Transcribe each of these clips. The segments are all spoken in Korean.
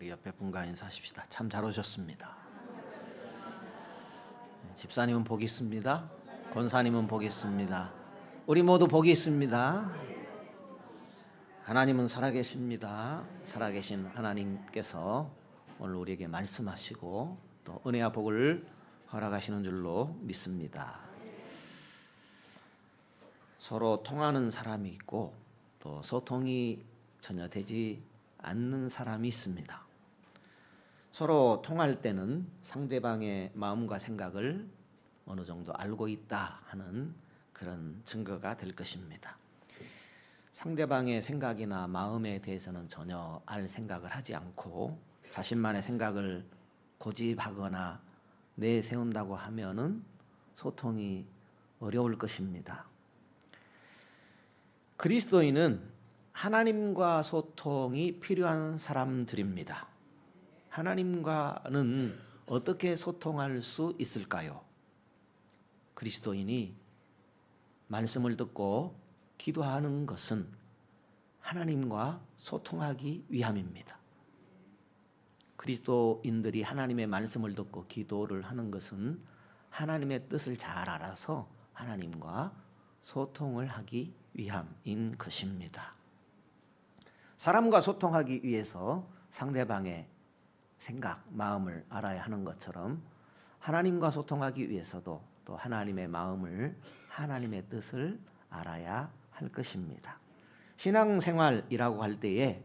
우리 옆에 분과 인사하십시다. 참 잘 오셨습니다. 집사님은 복이 있습니다. 권사님은 복이 있습니다. 우리 모두 복이 있습니다. 하나님은 살아계십니다. 살아계신 하나님께서 오늘 우리에게 말씀하시고 또 은혜와 복을 허락하시는 줄로 믿습니다. 서로 통하는 사람이 있고 또 소통이 전혀 되지 않는 사람이 있습니다. 서로 통할 때는 상대방의 마음과 생각을 어느 정도 알고 있다 하는 그런 증거가 될 것입니다. 상대방의 생각이나 마음에 대해서는 전혀 알 생각을 하지 않고 자신만의 생각을 고집하거나 내세운다고 하면은 소통이 어려울 것입니다. 그리스도인은 하나님과 소통이 필요한 사람들입니다. 하나님과는 어떻게 소통할 수 있을까요? 그리스도인이 말씀을 듣고 기도하는 것은 하나님과 소통하기 위함입니다. 그리스도인들이 하나님의 말씀을 듣고 기도를 하는 것은 하나님의 뜻을 잘 알아서 하나님과 소통을 하기 위함인 것입니다. 사람과 소통하기 위해서 상대방의 생각, 마음을 알아야 하는 것처럼 하나님과 소통하기 위해서도 또 하나님의 마음을, 하나님의 뜻을 알아야 할 것입니다. 신앙생활이라고 할 때에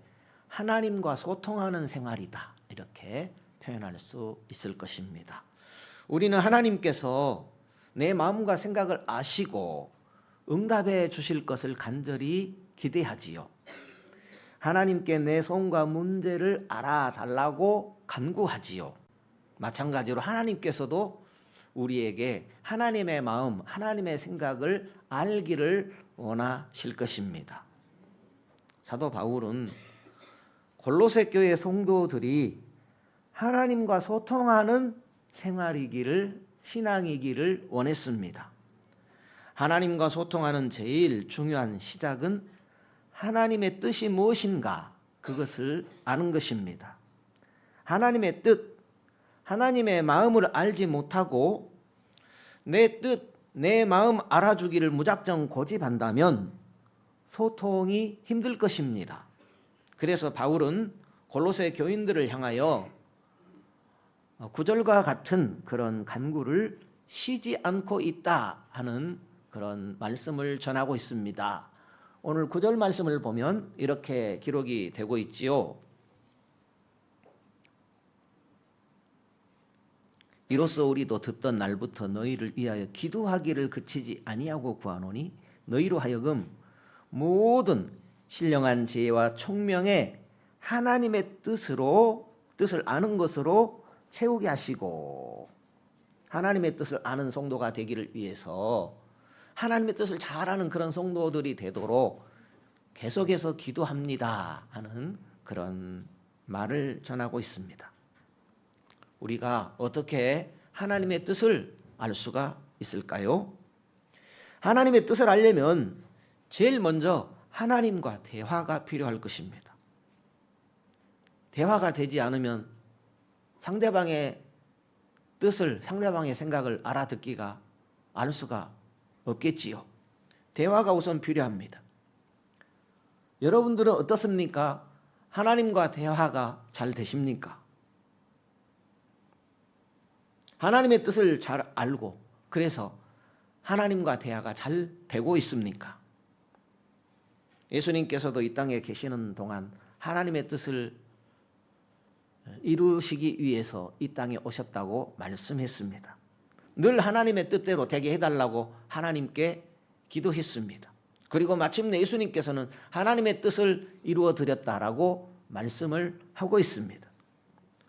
하나님과 소통하는 생활이다 이렇게 표현할 수 있을 것입니다. 우리는 하나님께서 내 마음과 생각을 아시고 응답해 주실 것을 간절히 기대하지요. 하나님께 내 소원과 문제를 알아달라고 간구하지요. 마찬가지로 하나님께서도 우리에게 하나님의 마음, 하나님의 생각을 알기를 원하실 것입니다. 사도 바울은 골로새 교회 성도들이 하나님과 소통하는 생활이기를, 신앙이기를 원했습니다. 하나님과 소통하는 제일 중요한 시작은 하나님의 뜻이 무엇인가 그것을 아는 것입니다. 하나님의 뜻, 하나님의 마음을 알지 못하고 내 뜻, 내 마음 알아주기를 무작정 고집한다면 소통이 힘들 것입니다. 그래서 바울은 골로새 교인들을 향하여 구절과 같은 그런 간구를 쉬지 않고 있다 하는 그런 말씀을 전하고 있습니다. 오늘 9절 말씀을 보면 이렇게 기록이 되고 있지요. 이로써 우리도 듣던 날부터 너희를 위하여 기도하기를 그치지 아니하고 구하노니 너희로 하여금 모든 신령한 지혜와 총명에 하나님의 뜻을 아는 것으로 채우게 하시고, 하나님의 뜻을 아는 성도가 되기를 위해서 하나님의 뜻을 잘 아는 그런 성도들이 되도록 계속해서 기도합니다 하는 그런 말을 전하고 있습니다. 우리가 어떻게 하나님의 뜻을 알 수가 있을까요? 하나님의 뜻을 알려면 제일 먼저 하나님과 대화가 필요할 것입니다. 대화가 되지 않으면 상대방의 뜻을, 상대방의 생각을 알아듣기가, 알 수가 없겠지요. 대화가 우선 필요합니다. 여러분들은 어떻습니까? 하나님과 대화가 잘 되십니까? 하나님의 뜻을 잘 알고 그래서 하나님과 대화가 잘 되고 있습니까? 예수님께서도 이 땅에 계시는 동안 하나님의 뜻을 이루시기 위해서 이 땅에 오셨다고 말씀했습니다. 늘 하나님의 뜻대로 되게 해달라고 하나님께 기도했습니다. 그리고 마침내 예수님께서는 하나님의 뜻을 이루어 드렸다라고 말씀을 하고 있습니다.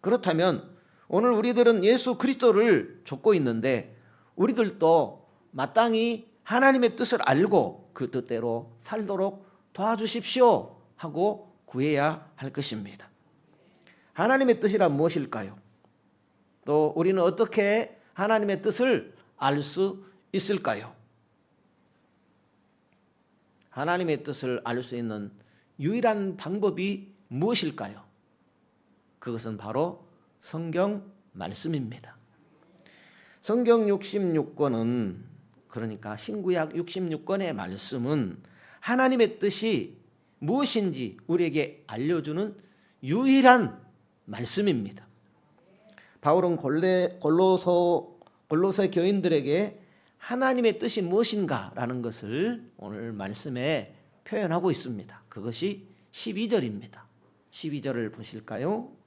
그렇다면 오늘 우리들은 예수 그리스도를 좇고 있는데 우리들도 마땅히 하나님의 뜻을 알고 그 뜻대로 살도록 도와주십시오 하고 구해야 할 것입니다. 하나님의 뜻이란 무엇일까요? 또 우리는 어떻게 하나님의 뜻을 알 수 있을까요? 하나님의 뜻을 알 수 있는 유일한 방법이 무엇일까요? 그 그것은 바로 성경 말씀입니다. 성경 66권은 그러니까 신구약 66권의 말씀은 하나님의 뜻이 무엇인지 우리에게 알려주는 유일한 말씀입니다. 바울은 골로새 교인들에게 하나님의 뜻이 무엇인가라는 것을 오늘 말씀에 표현하고 있습니다. 그것이 12절입니다. 12절을 보실까요?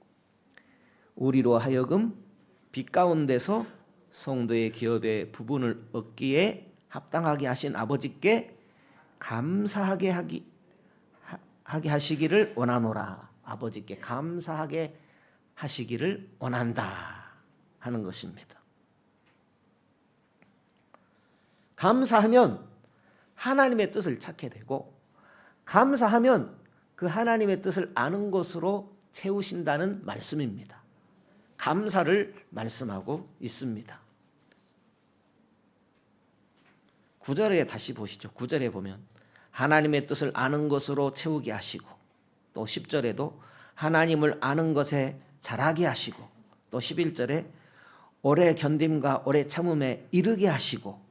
우리로 하여금 빛 가운데서 성도의 기업의 부분을 얻기에 합당하게 하신 아버지께 감사하게 하시기를 원하노라. 아버지께 감사하게 하시기를 원한다 하는 것입니다. 감사하면 하나님의 뜻을 찾게 되고, 감사하면 그 하나님의 뜻을 아는 것으로 채우신다는 말씀입니다. 감사를 말씀하고 있습니다. 9절에 다시 보시죠. 9절에 보면 하나님의 뜻을 아는 것으로 채우게 하시고, 또 10절에도 하나님을 아는 것에 자라게 하시고, 또 11절에 오래 견딤과 오래 참음에 이르게 하시고,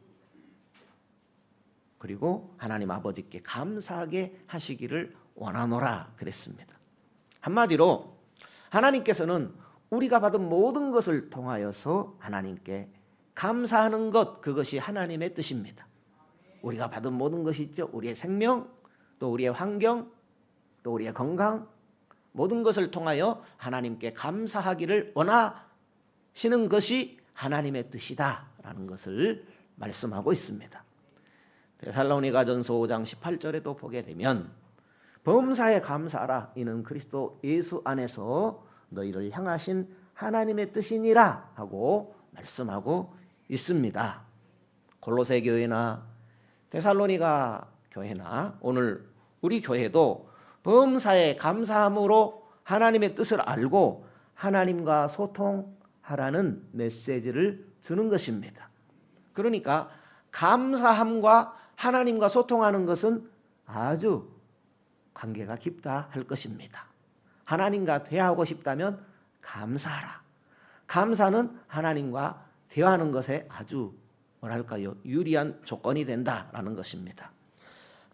그리고 하나님 아버지께 감사하게 하시기를 원하노라 그랬습니다. 한마디로 하나님께서는 우리가 받은 모든 것을 통하여서 하나님께 감사하는 것, 그것이 하나님의 뜻입니다. 우리가 받은 모든 것이 있죠. 우리의 생명, 또 우리의 환경, 또 우리의 건강, 모든 것을 통하여 하나님께 감사하기를 원하시는 것이 하나님의 뜻이다라는 것을 말씀하고 있습니다. 데살로니가전서 5장 18절에도 보게 되면 범사에 감사하라, 이는 그리스도 예수 안에서 너희를 향하신 하나님의 뜻이니라 하고 말씀하고 있습니다. 골로새 교회나 데살로니가 교회나 오늘 우리 교회도 범사에 감사함으로 하나님의 뜻을 알고 하나님과 소통하라는 메시지를 주는 것입니다. 그러니까 감사함과 하나님과 소통하는 것은 아주 관계가 깊다 할 것입니다. 하나님과 대화하고 싶다면 감사하라. 감사는 하나님과 대화하는 것에 아주 뭐랄까요, 유리한 조건이 된다라는 것입니다.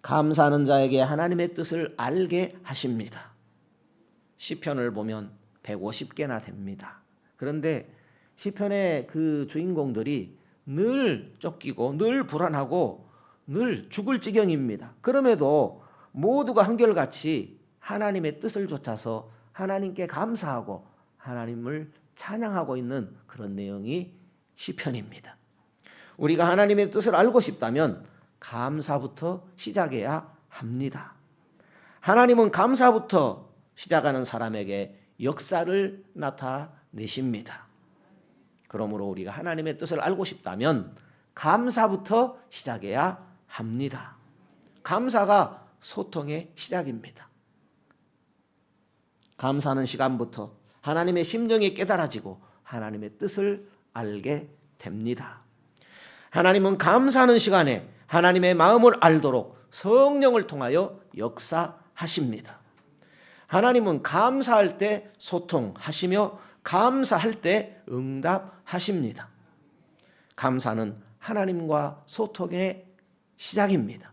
감사하는 자에게 하나님의 뜻을 알게 하십니다. 시편을 보면 150개나 됩니다. 그런데 시편의 그 주인공들이 늘 쫓기고 늘 불안하고 늘 죽을 지경입니다. 그럼에도 모두가 한결같이 하나님의 뜻을 좇아서 하나님께 감사하고 하나님을 찬양하고 있는 그런 내용이 시편입니다. 우리가 하나님의 뜻을 알고 싶다면 감사부터 시작해야 합니다. 하나님은 감사부터 시작하는 사람에게 역사를 나타내십니다. 그러므로 우리가 하나님의 뜻을 알고 싶다면 감사부터 시작해야 합니다. 감사가 소통의 시작입니다. 감사하는 시간부터 하나님의 심정이 깨달아지고 하나님의 뜻을 알게 됩니다. 하나님은 감사하는 시간에 하나님의 마음을 알도록 성령을 통하여 역사하십니다. 하나님은 감사할 때 소통하시며 감사할 때 응답하십니다. 감사는 하나님과 소통의 시작입니다.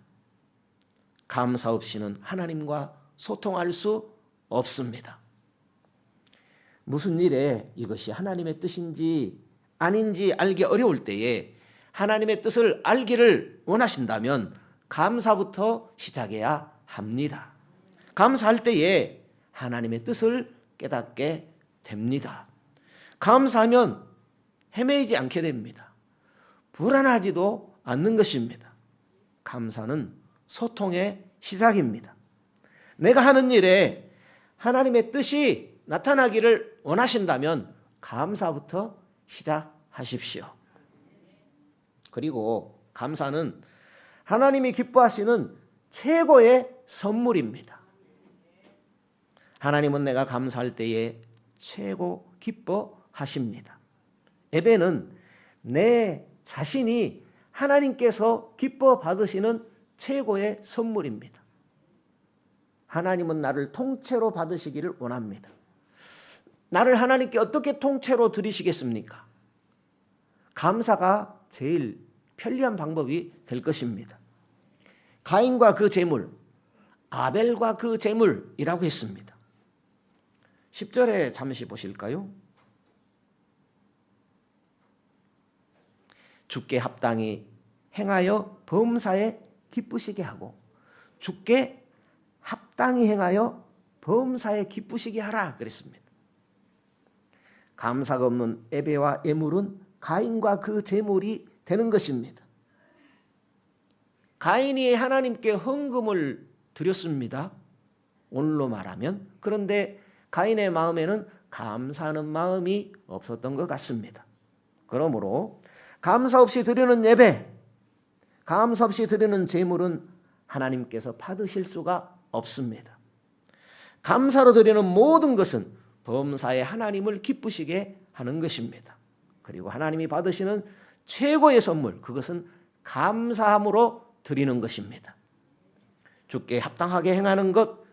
감사 없이는 하나님과 소통할 수 없습니다. 무슨 일에 이것이 하나님의 뜻인지 아닌지 알기 어려울 때에 하나님의 뜻을 알기를 원하신다면 감사부터 시작해야 합니다. 감사할 때에 하나님의 뜻을 깨닫게 됩니다. 감사하면 헤매이지 않게 됩니다. 불안하지도 않는 것입니다. 감사는 소통의 시작입니다. 내가 하는 일에 하나님의 뜻이 나타나기를 원하신다면 감사부터 시작하십시오. 그리고 감사는 하나님이 기뻐하시는 최고의 선물입니다. 하나님은 내가 감사할 때에 최고 기뻐하십니다. 예배는 내 자신이 하나님께서 기뻐 받으시는 최고의 선물입니다. 하나님은 나를 통째로 받으시기를 원합니다. 나를 하나님께 어떻게 통째로 드리시겠습니까? 감사가 제일 편리한 방법이 될 것입니다. 가인과 그 제물, 아벨과 그 제물이라고 했습니다. 10절에 잠시 보실까요? 주께 합당히 행하여 범사에 기쁘시게 하고 주께 합당히 행하여 범사에 기쁘시게 하라 그랬습니다. 감사가 없는 예배와 예물은 가인과 그 제물이 되는 것입니다. 가인이 하나님께 헌금을 드렸습니다. 오늘로 말하면. 그런데 가인의 마음에는 감사하는 마음이 없었던 것 같습니다. 그러므로 감사 없이 드리는 예배, 감사 없이 드리는 제물은 하나님께서 받으실 수가 없습니다. 감사로 드리는 모든 것은 범사에 하나님을 기쁘시게 하는 것입니다. 그리고 하나님이 받으시는 최고의 선물, 그것은 감사함으로 드리는 것입니다. 주께 합당하게 행하는 것,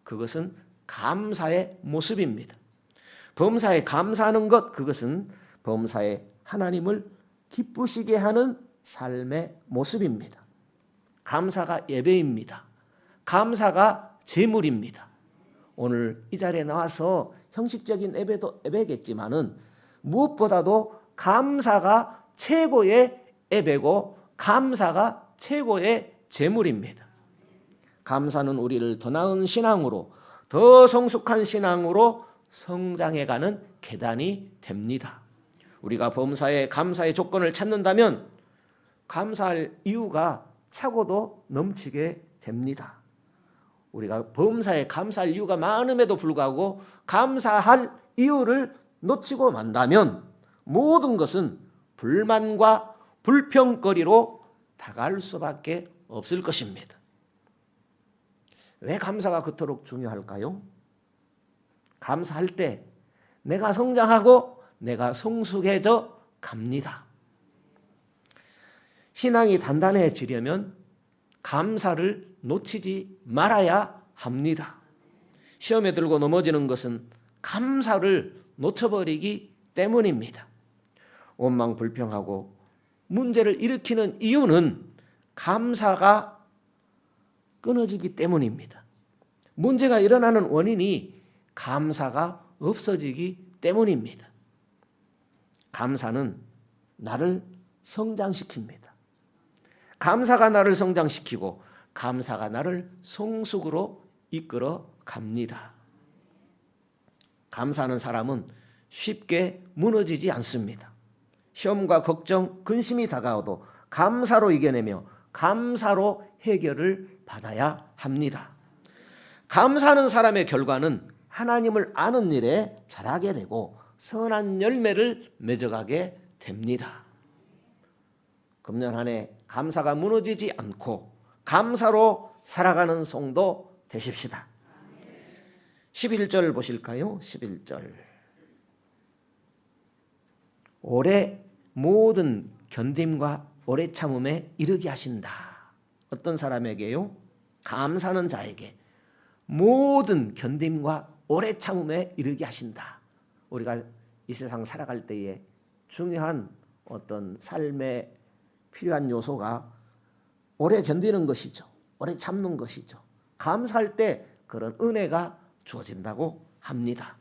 그것은 감사의 모습입니다. 범사에 감사하는 것, 그것은 범사에 하나님을 기쁘시게 하는 삶의 모습입니다. 감사가 예배입니다. 감사가 제물입니다. 오늘 이 자리에 나와서 형식적인 예배도 예배겠지만은 무엇보다도 감사가 최고의 예배고 감사가 최고의 제물입니다. 감사는 우리를 더 나은 신앙으로, 더 성숙한 신앙으로 성장해가는 계단이 됩니다. 우리가 범사에 감사의 조건을 찾는다면 감사할 이유가 차고도 넘치게 됩니다. 우리가 범사에 감사할 이유가 많음에도 불구하고 감사할 이유를 놓치고 만다면 모든 것은 불만과 불평거리로 다가올 수밖에 없을 것입니다. 왜 감사가 그토록 중요할까요? 감사할 때 내가 성장하고 내가 성숙해져 갑니다. 신앙이 단단해지려면 감사를 놓치지 말아야 합니다. 시험에 들고 넘어지는 것은 감사를 놓쳐버리기 때문입니다. 원망불평하고 문제를 일으키는 이유는 감사가 끊어지기 때문입니다. 문제가 일어나는 원인이 감사가 없어지기 때문입니다. 감사는 나를 성장시킵니다. 감사가 나를 성장시키고 감사가 나를 성숙으로 이끌어 갑니다. 감사하는 사람은 쉽게 무너지지 않습니다. 시험과 걱정, 근심이 다가와도 감사로 이겨내며 감사로 해결을 받아야 합니다. 감사하는 사람의 결과는 하나님을 아는 일에 잘하게 되고 선한 열매를 맺어가게 됩니다. 금년 한 해 감사가 무너지지 않고 감사로 살아가는 성도 되십시다. 11절 보실까요? 11절. 오래 모든 견딤과 오래 참음에 이르게 하신다. 어떤 사람에게요? 감사하는 자에게 모든 견딤과 오래 참음에 이르게 하신다. 우리가 이 세상 살아갈 때에 중요한 어떤 삶의 필요한 요소가 오래 견디는 것이죠. 오래 참는 것이죠. 감사할 때 그런 은혜가 주어진다고 합니다.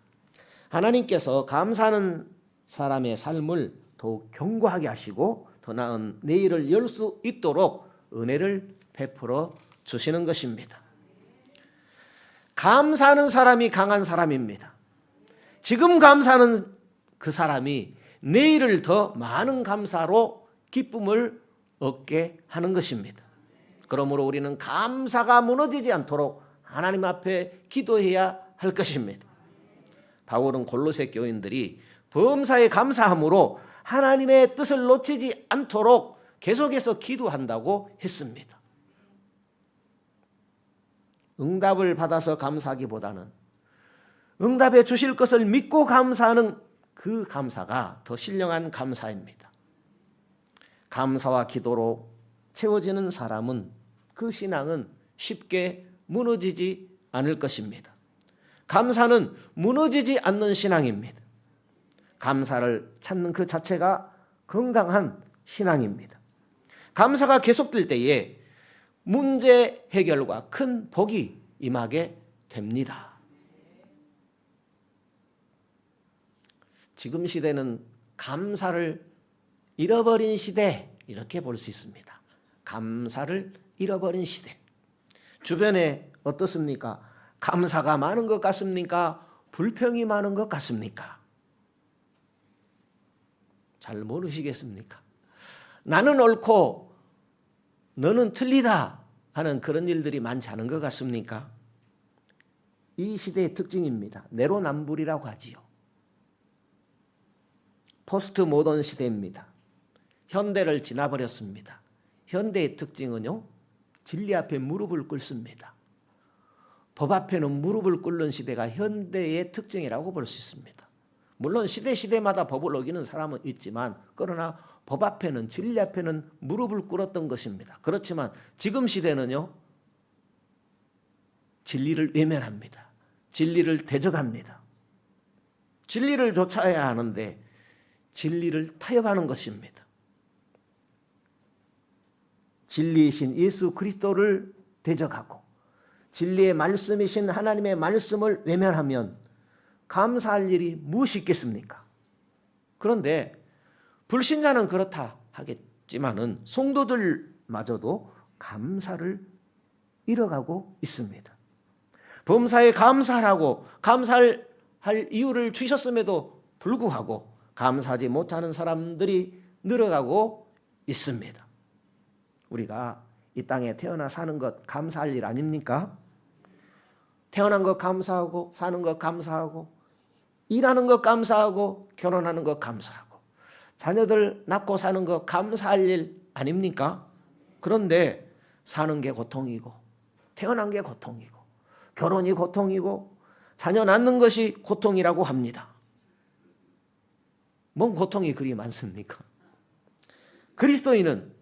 하나님께서 감사하는 사람의 삶을 더욱 견고하게 하시고 더 나은 내일을 열 수 있도록 은혜를 베풀어 주시는 것입니다. 감사하는 사람이 강한 사람입니다. 지금 감사하는 그 사람이 내일을 더 많은 감사로 기쁨을 얻게 하는 것입니다. 그러므로 우리는 감사가 무너지지 않도록 하나님 앞에 기도해야 할 것입니다. 바울은 골로새 교인들이 범사에 감사함으로 하나님의 뜻을 놓치지 않도록 계속해서 기도한다고 했습니다. 응답을 받아서 감사하기보다는 응답해 주실 것을 믿고 감사하는 그 감사가 더 신령한 감사입니다. 감사와 기도로 채워지는 사람은 그 신앙은 쉽게 무너지지 않을 것입니다. 감사는 무너지지 않는 신앙입니다. 감사를 찾는 그 자체가 건강한 신앙입니다. 감사가 계속될 때에 문제 해결과 큰 복이 임하게 됩니다. 지금 시대는 감사를 잃어버린 시대, 이렇게 볼 수 있습니다. 감사를 잃어버린 시대. 주변에 어떻습니까? 감사가 많은 것 같습니까? 불평이 많은 것 같습니까? 잘 모르시겠습니까? 나는 옳고 너는 틀리다 하는 그런 일들이 많지 않은 것 같습니까? 이 시대의 특징입니다. 내로남불이라고 하지요. 포스트 모던 시대입니다. 현대를 지나버렸습니다. 현대의 특징은요, 진리 앞에 무릎을 꿇습니다. 법 앞에는 무릎을 꿇는 시대가 현대의 특징이라고 볼 수 있습니다. 물론 시대마다 법을 어기는 사람은 있지만, 그러나 법 앞에는, 진리 앞에는 무릎을 꿇었던 것입니다. 그렇지만 지금 시대는요, 진리를 외면합니다. 진리를 대적합니다. 진리를 쫓아야 하는데 진리를 타협하는 것입니다. 진리이신 예수 그리스도를 대적하고 진리의 말씀이신 하나님의 말씀을 외면하면 감사할 일이 무엇이 있겠습니까? 그런데 불신자는 그렇다 하겠지만은 성도들마저도 감사를 잃어가고 있습니다. 범사에 감사하라고 감사할 이유를 주셨음에도 불구하고 감사하지 못하는 사람들이 늘어가고 있습니다. 우리가 이 땅에 태어나 사는 것 감사할 일 아닙니까? 태어난 것 감사하고, 사는 것 감사하고, 일하는 것 감사하고, 결혼하는 것 감사하고, 자녀들 낳고 사는 것 감사할 일 아닙니까? 그런데 사는 게 고통이고, 태어난 게 고통이고, 결혼이 고통이고, 자녀 낳는 것이 고통이라고 합니다. 뭔 고통이 그리 많습니까? 그리스도인은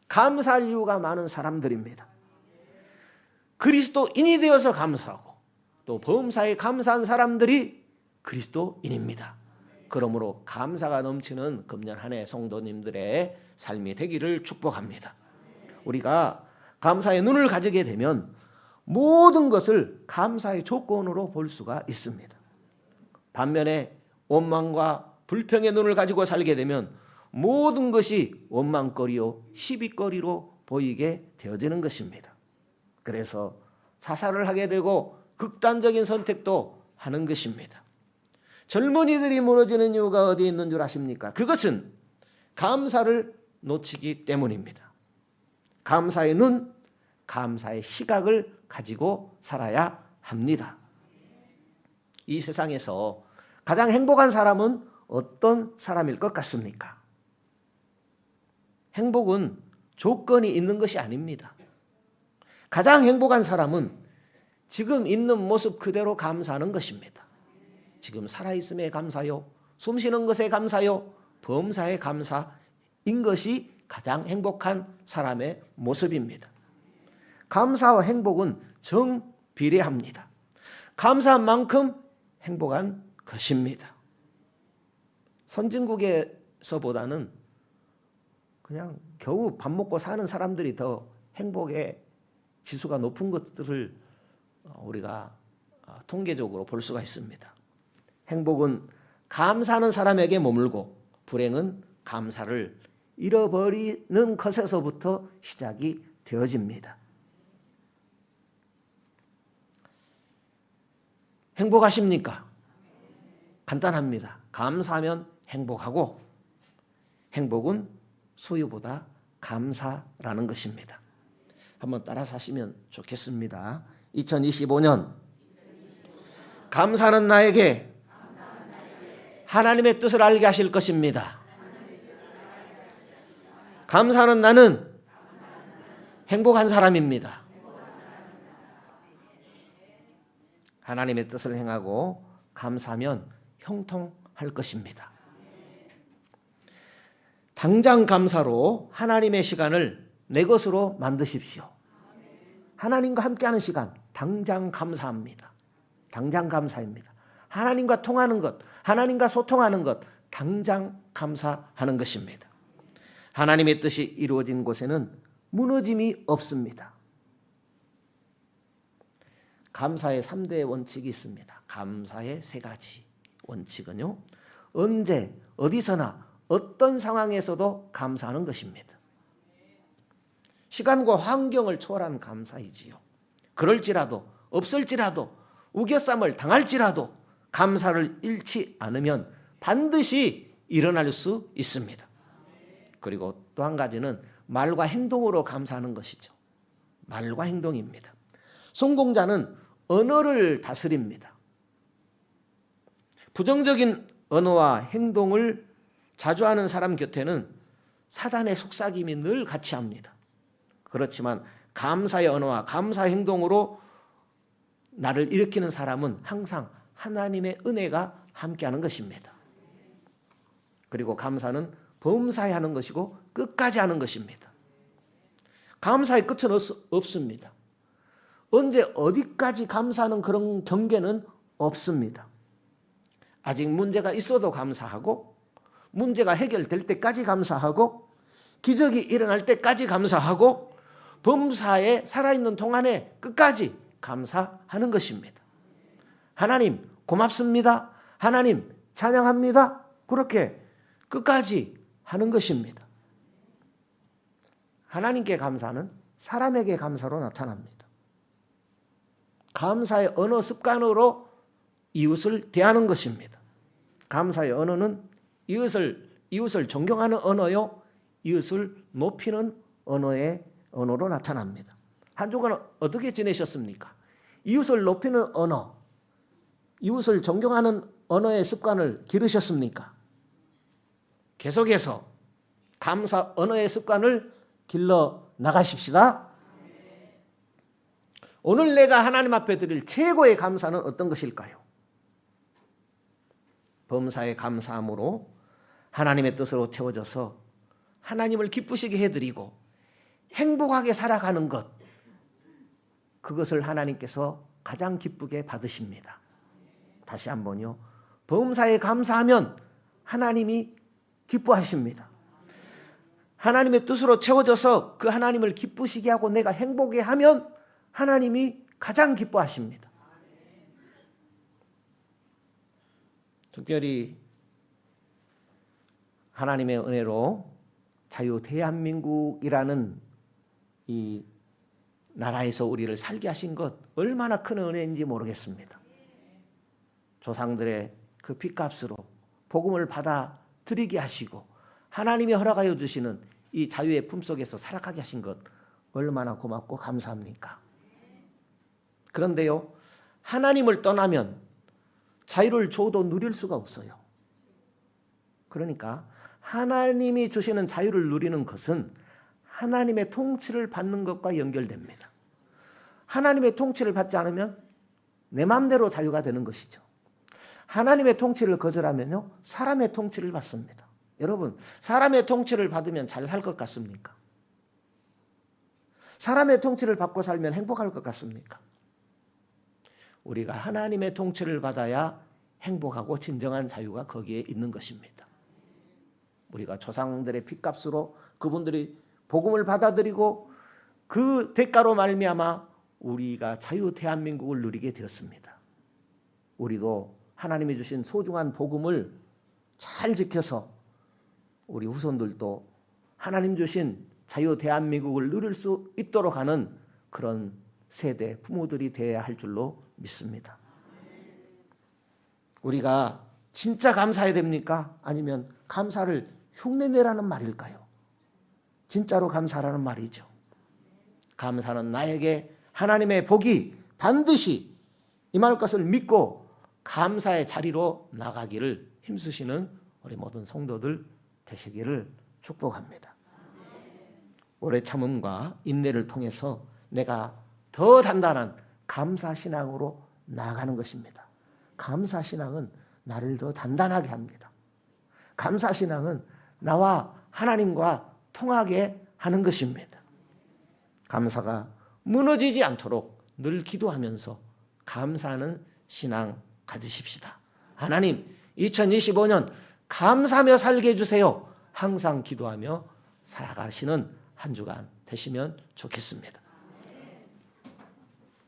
감사할 이유가 많은 사람들입니다. 그리스도인이 되어서 감사하고 또 범사에 감사한 사람들이 그리스도인입니다. 그러므로 감사가 넘치는 금년 한 해 성도님들의 삶이 되기를 축복합니다. 우리가 감사의 눈을 가지게 되면 모든 것을 감사의 조건으로 볼 수가 있습니다. 반면에 원망과 불평의 눈을 가지고 살게 되면 모든 것이 원망거리요 시비거리로 보이게 되어지는 것입니다. 그래서 자살을 하게 되고 극단적인 선택도 하는 것입니다. 젊은이들이 무너지는 이유가 어디에 있는 줄 아십니까? 그것은 감사를 놓치기 때문입니다. 감사의 눈, 감사의 시각을 가지고 살아야 합니다. 이 세상에서 가장 행복한 사람은 어떤 사람일 것 같습니까? 행복은 조건이 있는 것이 아닙니다. 가장 행복한 사람은 지금 있는 모습 그대로 감사하는 것입니다. 지금 살아있음에 감사요, 숨쉬는 것에 감사요, 범사에 감사인 것이 가장 행복한 사람의 모습입니다. 감사와 행복은 정비례합니다. 감사한 만큼 행복한 것입니다. 선진국에서보다는 그냥 겨우 밥 먹고 사는 사람들이 더 행복의 지수가 높은 것들을 우리가 통계적으로 볼 수가 있습니다. 행복은 감사하는 사람에게 머물고 불행은 감사를 잃어버리는 것에서부터 시작이 되어집니다. 행복하십니까? 간단합니다. 감사하면 행복하고 행복은 소유보다 감사라는 것입니다. 한번 따라 사시면 좋겠습니다. 2025년 감사는 나에게 하나님의 뜻을 알게 하실 것입니다. 감사는 나는 행복한 사람입니다. 하나님의 뜻을 행하고 감사하면 형통할 것입니다. 당장 감사로 하나님의 시간을 내 것으로 만드십시오. 하나님과 함께하는 시간 당장 감사합니다. 당장 감사입니다. 하나님과 통하는 것, 하나님과 소통하는 것, 당장 감사하는 것입니다. 하나님의 뜻이 이루어진 곳에는 무너짐이 없습니다. 감사의 3대 원칙이 있습니다. 감사의 3가지 원칙은요, 언제 어디서나 어떤 상황에서도 감사하는 것입니다. 시간과 환경을 초월한 감사이지요. 그럴지라도 없을지라도 우겨쌈을 당할지라도 감사를 잃지 않으면 반드시 일어날 수 있습니다. 그리고 또 한 가지는 말과 행동으로 감사하는 것이죠. 말과 행동입니다. 성공자는 언어를 다스립니다. 부정적인 언어와 행동을 자주 하는 사람 곁에는 사단의 속삭임이 늘 같이 합니다. 그렇지만 감사의 언어와 감사의 행동으로 나를 일으키는 사람은 항상 하나님의 은혜가 함께하는 것입니다. 그리고 감사는 범사에 하는 것이고 끝까지 하는 것입니다. 감사의 끝은 없습니다. 언제 어디까지 감사하는 그런 경계는 없습니다. 아직 문제가 있어도 감사하고, 문제가 해결될 때까지 감사하고, 기적이 일어날 때까지 감사하고, 범사에 살아있는 동안에 끝까지 감사하는 것입니다. 하나님 고맙습니다. 하나님 찬양합니다. 그렇게 끝까지 하는 것입니다. 하나님께 감사는 사람에게 감사로 나타납니다. 감사의 언어 습관으로 이웃을 대하는 것입니다. 감사의 언어는 이웃을 존경하는 언어요, 이웃을 높이는 언어로 나타납니다. 한 주간 어떻게 지내셨습니까? 이웃을 높이는 언어, 이웃을 존경하는 언어의 습관을 기르셨습니까? 계속해서 감사 언어의 습관을 길러 나가십시다. 오늘 내가 하나님 앞에 드릴 최고의 감사는 어떤 것일까요? 범사에 감사함으로 하나님의 뜻으로 채워져서 하나님을 기쁘시게 해드리고 행복하게 살아가는 것, 그것을 하나님께서 가장 기쁘게 받으십니다. 다시 한번요. 범사에 감사하면 하나님이 기뻐하십니다. 하나님의 뜻으로 채워져서 그 하나님을 기쁘시게 하고 내가 행복해 하면 하나님이 가장 기뻐하십니다. 특별히 하나님의 은혜로 자유 대한민국이라는 이 나라에서 우리를 살게 하신 것 얼마나 큰 은혜인지 모르겠습니다. 조상들의 그 핏값으로 복음을 받아 드리게 하시고 하나님이 허락하여 주시는 이 자유의 품속에서 살아가게 하신 것 얼마나 고맙고 감사합니까? 그런데요, 하나님을 떠나면 자유를 줘도 누릴 수가 없어요. 그러니까 하나님이 주시는 자유를 누리는 것은 하나님의 통치를 받는 것과 연결됩니다. 하나님의 통치를 받지 않으면 내 마음대로 자유가 되는 것이죠. 하나님의 통치를 거절하면요, 사람의 통치를 받습니다. 여러분, 사람의 통치를 받으면 잘 살 것 같습니까? 사람의 통치를 받고 살면 행복할 것 같습니까? 우리가 하나님의 통치를 받아야 행복하고 진정한 자유가 거기에 있는 것입니다. 우리가 조상들의 핏값으로 그분들이 복음을 받아들이고 그 대가로 말미암아 우리가 자유 대한민국을 누리게 되었습니다. 우리도 하나님이 주신 소중한 복음을 잘 지켜서 우리 후손들도 하나님 주신 자유 대한민국을 누릴 수 있도록 하는 그런 세대 부모들이 되어야 할 줄로 믿습니다. 우리가 진짜 감사해야 됩니까? 아니면 감사를 흉내내라는 말일까요? 진짜로 감사라는 말이죠. 감사는 나에게 하나님의 복이 반드시 임할 것을 믿고 감사의 자리로 나가기를 힘쓰시는 우리 모든 성도들 되시기를 축복합니다. 오래 참음과 인내를 통해서 내가 더 단단한 감사신앙으로 나아가는 것입니다. 감사신앙은 나를 더 단단하게 합니다. 감사신앙은 나와 하나님과 통하게 하는 것입니다. 감사가 무너지지 않도록 늘 기도하면서 감사하는 신앙 가지십시다. 하나님 2025년 감사하며 살게 해주세요. 항상 기도하며 살아가시는 한 주간 되시면 좋겠습니다.